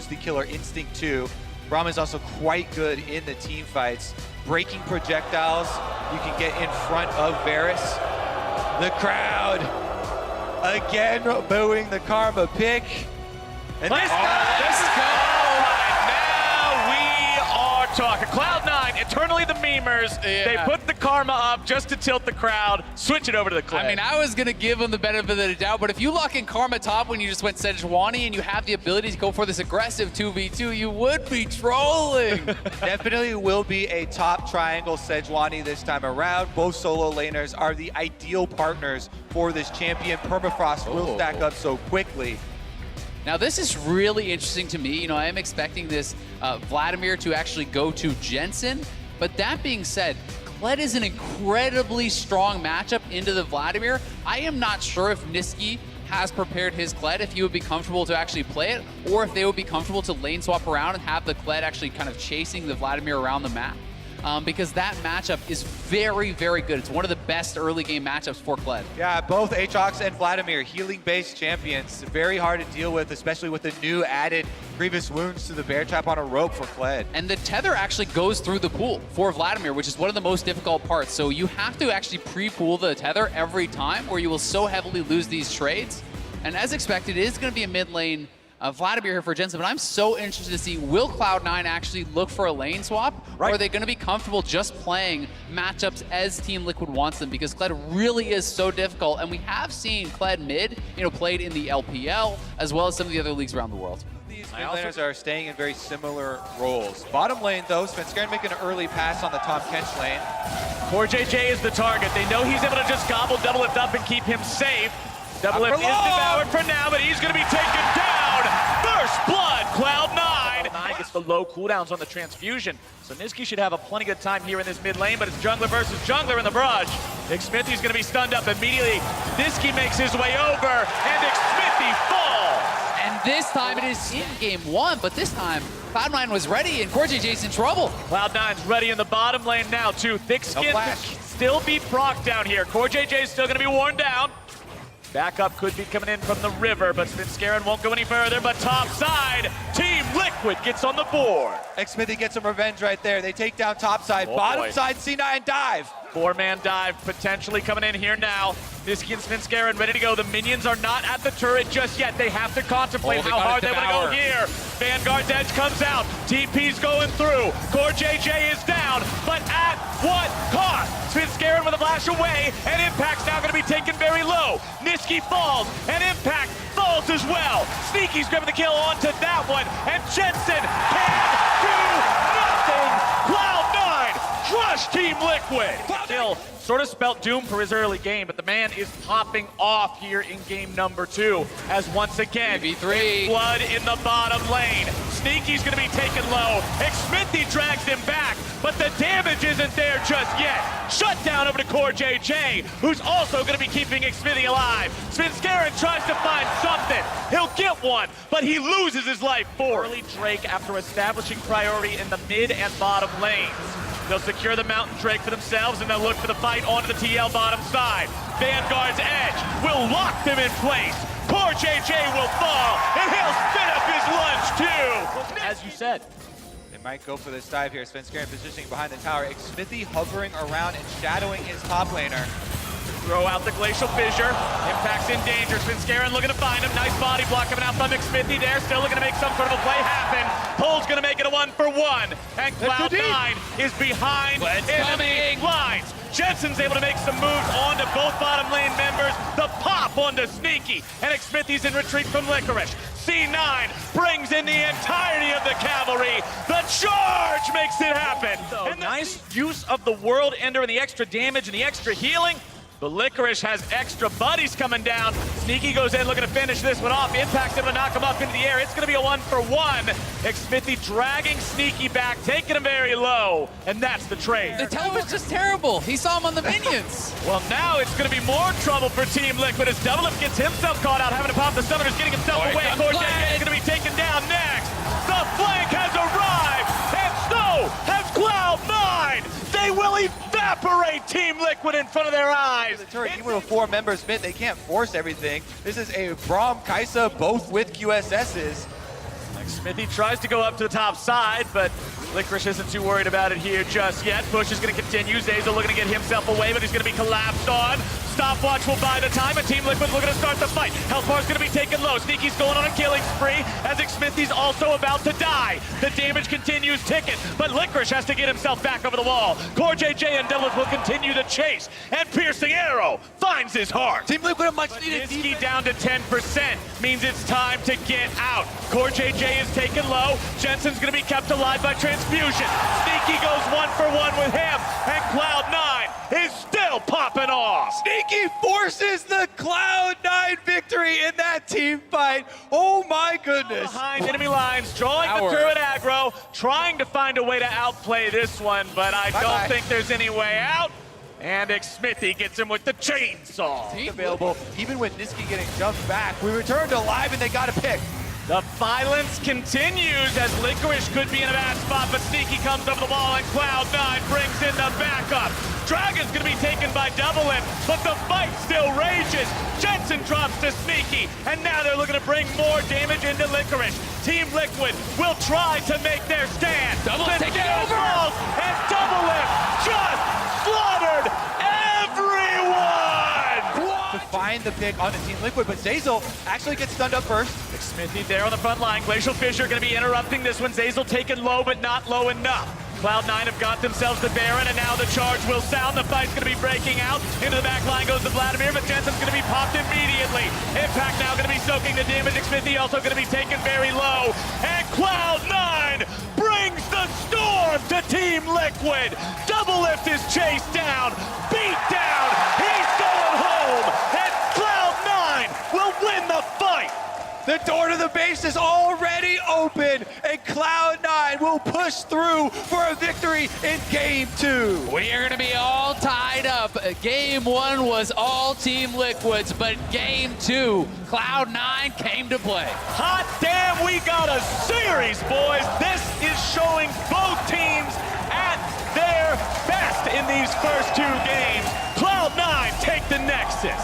the killer instinct too. Braum is also quite good in the team fights. Breaking projectiles, you can get in front of Varus. The crowd, again booing the Karma pick. And this talking. Cloud9, eternally the memers. Yeah. They put the Karma up just to tilt the crowd, switch it over to the Kled. I mean, I was going to give them the benefit of the doubt, but if you lock in Karma top when you just went Sejuani and you have the ability to go for this aggressive 2v2, you would be trolling. Definitely will be a top triangle Sejuani this time around. Both solo laners are the ideal partners for this champion. Permafrost will stack up so quickly. Now this is really interesting to me. You know, I am expecting this Vladimir to actually go to Jensen, but that being said, Kled is an incredibly strong matchup into the Vladimir. I am not sure if Niski has prepared his Kled, if he would be comfortable to actually play it, or if they would be comfortable to lane swap around and have the Kled actually kind of chasing the Vladimir around the map. Because that matchup is very, very good. It's one of the best early game matchups for Kled. Yeah, both Aatrox and Vladimir, healing-based champions. Very hard to deal with, especially with the new added grievous wounds to the bear trap on a rope for Kled. And the tether actually goes through the pool for Vladimir, which is one of the most difficult parts. So you have to actually pre-pool the tether every time, or you will so heavily lose these trades. And as expected, it is going to be a mid lane Vladimir here for Jensen, but I'm so interested to see, will Cloud9 actually look for a lane swap? Or are they going to be comfortable just playing matchups as TeamLiquid wants them? Because Kled really is so difficult, and we have seen Kled mid, you know, played in the LPL, as well as some of the other leagues around the world. These mid laners are staying in very similar roles. Bottom lane, though, Svenskeren making an early pass on the Tom Kench lane. JJ is the target. They know he's able to just gobble Double Lift up and keep him safe. Double Lift is devoured for now, but he's going to be taken down. First blood, Cloud9 gets the low cooldowns on the transfusion. So Niski should have a plenty good time here in this mid lane, but it's jungler versus jungler in the brush. Xmithie's going to be stunned up immediately. Niski makes his way over, and Xmithie falls. And this time it is in game one, but this time Cloud9 was ready, and JJ's in trouble. Cloud9's ready in the bottom lane now, too. Thick skin could still be proc down here. JJ's still going to be worn down. Backup could be coming in from the river, but Svenskeren won't go any further. But top side, TeamLiquid gets on the board. Xmithie gets some revenge right there. They take down top side. Bottom side, C9 dive. Four-man dive potentially coming in here now. Niski and Svenskeren ready to go. The minions are not at the turret just yet. They have to contemplate how hard they want to go here. Vanguard's edge comes out. TP's going through. JJ is down, but at what cost? Svenskeren with a flash away, and Impact's now going to be taken very low. Niski falls, and Impact falls as well. Sneaky's grabbing the kill onto that one, and Jensen can do nothing. Cloud9 crush TeamLiquid. Still sort of spelt doom for his early game, but the man is popping off here in game number 2 as once again, blood in the bottom lane. Sneaky's gonna be taken low. Xmithie drags him back, but the damage isn't there just yet. Shut down over to JJ, who's also gonna be keeping Xmithie alive. Svenskeren tries to find something. He'll get one, but he loses his life for early Drake after establishing priority in the mid and bottom lanes. They'll secure the Mountain Drake for themselves, and they'll look for the fight onto the TL bottom side. Vanguard's edge will lock them in place. JJ will fall, and he'll spin up his lunge too. As you said, they might go for this dive here. Svenskeren positioning behind the tower. Xmithie hovering around and shadowing his top laner. Throw out the Glacial Fissure. Impact's in danger. Svenskeren looking to find him. Nice body block coming out from Xmithie there. Still looking to make some sort of a play happen. Pole's going to make it a 1-for-1. And Cloud9 is behind enemy lines. Jensen's able to make some moves onto both bottom lane members. The pop onto Sneaky. And Xmithie's in retreat from Licorice. C9 brings in the entirety of the cavalry. The charge makes it happen. And nice use of the World Ender and the extra damage and the extra healing. But Licorice has extra buddies coming down. Sneaky goes in looking to finish this one off. Impact's able to knock him up into the air. It's going to be a 1-for-1. Xmithie dragging Sneaky back, taking him very low. And that's the trade. The teleport's just terrible. He saw him on the minions. Well, now it's going to be more trouble for TeamLiquid as Double Lift gets himself caught out, having to pop the summoners, getting himself away. JJ is going to be taken down next. The flank has arrived, and so has Cloud9. They will evaporate TeamLiquid in front of their eyes. The turret, even with 4 members mid, they can't force everything. This is a Braum, Kai'Sa, both with QSSs. Smithy tries to go up to the top side, but Licorice isn't too worried about it here just yet. Push is going to continue. Zazel looking to get himself away, but he's going to be collapsed on. Stopwatch will buy the time, and TeamLiquid looking to start the fight. Health bar's going to be taken low. Sneaky's going on a killing spree, as Smithy's also about to die. The damage continues ticking, but Licorice has to get himself back over the wall. Core JJ and Devils will continue the chase, and Piercing Arrow finds his heart. TeamLiquid a much needed Niski down to 10% means it's time to get out. Core JJ is taken low. Jensen's going to be kept alive by transfusion. Sneaky goes 1-for-1 with him, and Cloud9 is still popping off. Sneaky forces the Cloud9 victory in that team fight. Oh my goodness. Behind enemy lines, drawing the turret aggro, trying to find a way to outplay this one, but I don't think there's any way out. And Smithy gets him with the chainsaw. Available, even with Niski getting jumped back. We return to live and they got a pick. The violence continues as Licorice could be in a bad spot, but Sneaky comes over the wall and Cloud9 brings in the backup. Dragon's gonna be taken by Doublelift, but the fight still rages. Jensen drops to Sneaky, and now they're looking to bring more damage into Licorice. TeamLiquid will try to make their stand. Doublelift taking over! And Doublelift just slaughtered everyone! To find the pick on the TeamLiquid, but Zazel actually gets stunned up first. Smithy there on the front line. Glacial Fissure going to be interrupting this one. Zazel taken low, but not low enough. Cloud9 have got themselves the Baron, and now the charge will sound. The fight's going to be breaking out. Into the back line goes the Vladimir, but Jensen's going to be popped immediately. Impact now going to be soaking the damage. Smithy also going to be taken very low. And Cloud9 brings the storm to TeamLiquid. Doublelift is chased down, beat down. He's going home, and Cloud9 will win the fight. The door to the base is already open, and Cloud9 will push through for a victory in Game 2. We are going to be all tied up. Game 1 was all TeamLiquid's, but Game 2, Cloud9 came to play. Hot damn, we got a series, boys. This is showing both teams at their best in these first two games. Cloud9 take the Nexus.